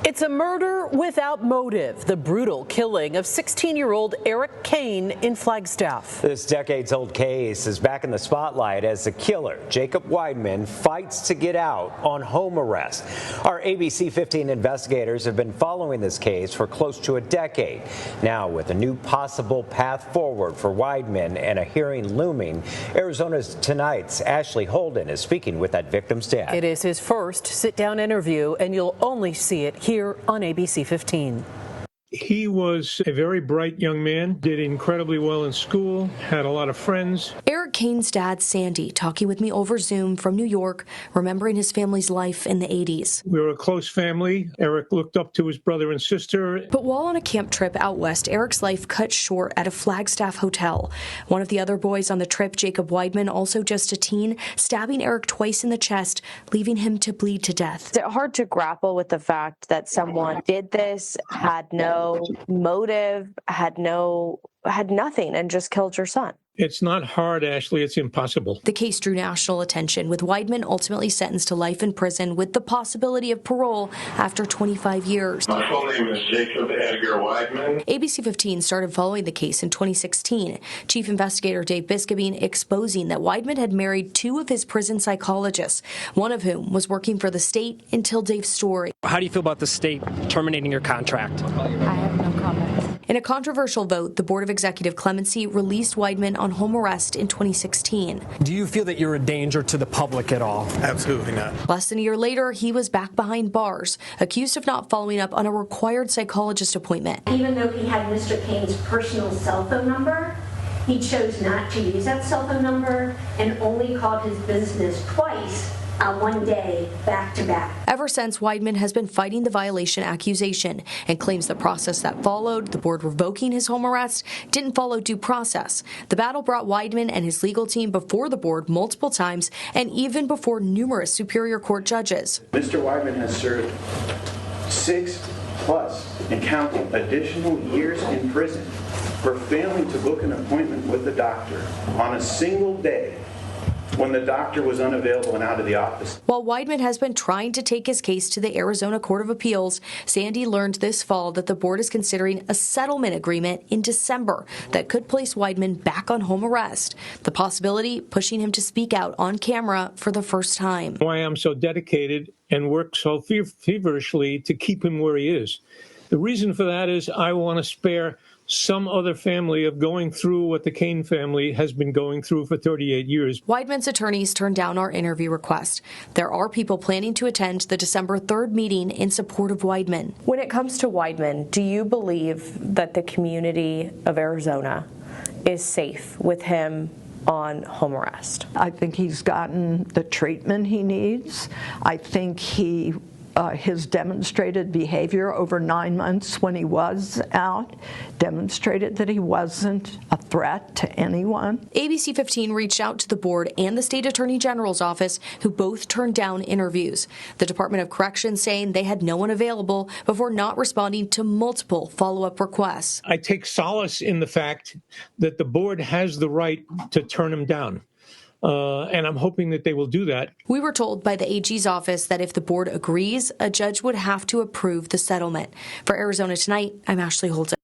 It's a murder without motive, the brutal killing of 16-year-old Eric Kane in Flagstaff. This decades-old case is back in the spotlight as the killer, Jacob Weidman, fights to get out on home arrest. Our ABC15 investigators have been following this case for close to a decade. Now, with a new possible path forward for Weidman and a hearing looming, Arizona Tonight's Ashley Holden is speaking with that victim's dad. It is his first sit-down interview, and you'll only see it here on ABC15. He was a very bright young man, did incredibly well in school, had a lot of friends. Eric Kane's dad, Sandy, talking with me over Zoom from New York, remembering his family's life in the 80s. We were a close family. Eric looked up to his brother and sister. But while on a camp trip out west, Eric's life cut short at a Flagstaff hotel. One of the other boys on the trip, Jacob Weidman, also just a teen, stabbing Eric twice in the chest, leaving him to bleed to death. It's hard to grapple with the fact that someone did this, had no motive, had nothing, and just killed your son. It's not hard, Ashley. It's impossible. The case drew national attention, with Weidman ultimately sentenced to life in prison with the possibility of parole after 25 years. My full name is Jacob Edgar Weidman. ABC15 started following the case in 2016. Chief Investigator Dave Biscabine exposing that Weidman had married two of his prison psychologists, one of whom was working for the state until Dave's story. How do you feel about the state terminating your contract? I have no comment. In a controversial vote, the Board of Executive Clemency released Weidman on home arrest in 2016. Do you feel that you're a danger to the public at all? Absolutely not. Less than a year later, he was back behind bars, accused of not following up on a required psychologist appointment. Even though he had Mr. Kane's personal cell phone number, he chose not to use that cell phone number and only called his business twice. One day, back to back. Ever since, Weidman has been fighting the violation accusation and claims the process that followed, the board revoking his home arrest, didn't follow due process. The battle brought Weidman and his legal team before the board multiple times and even before numerous Superior Court judges. Mr. Weidman has served 6+ and counting additional years in prison for failing to book an appointment with the doctor on a single day when the doctor was unavailable and out of the office. While Weidman has been trying to take his case to the Arizona Court of Appeals, Sandy learned this fall that the board is considering a settlement agreement in December that could place Weidman back on home arrest, the possibility pushing him to speak out on camera for the first time. Why I'm so dedicated and work so feverishly to keep him where he is. The reason for that is I want to spare some other family of going through what the Kane family has been going through for 38 years. Weidman's attorneys turned down our interview request. There are people planning to attend the December 3rd meeting in support of Weidman. When it comes to Weidman, do you believe that the community of Arizona is safe with him on home arrest? I think he's gotten the treatment he needs. I think his demonstrated behavior over 9 months when he was out demonstrated that he wasn't a threat to anyone. ABC15 reached out to the board and the state attorney general's office, who both turned down interviews. The Department of Corrections saying they had no one available before not responding to multiple follow-up requests. I take solace in the fact that the board has the right to turn him down. And I'm hoping that they will do that. We were told by the AG's office that if the board agrees, a judge would have to approve the settlement. For Arizona Tonight, I'm Ashley Holden.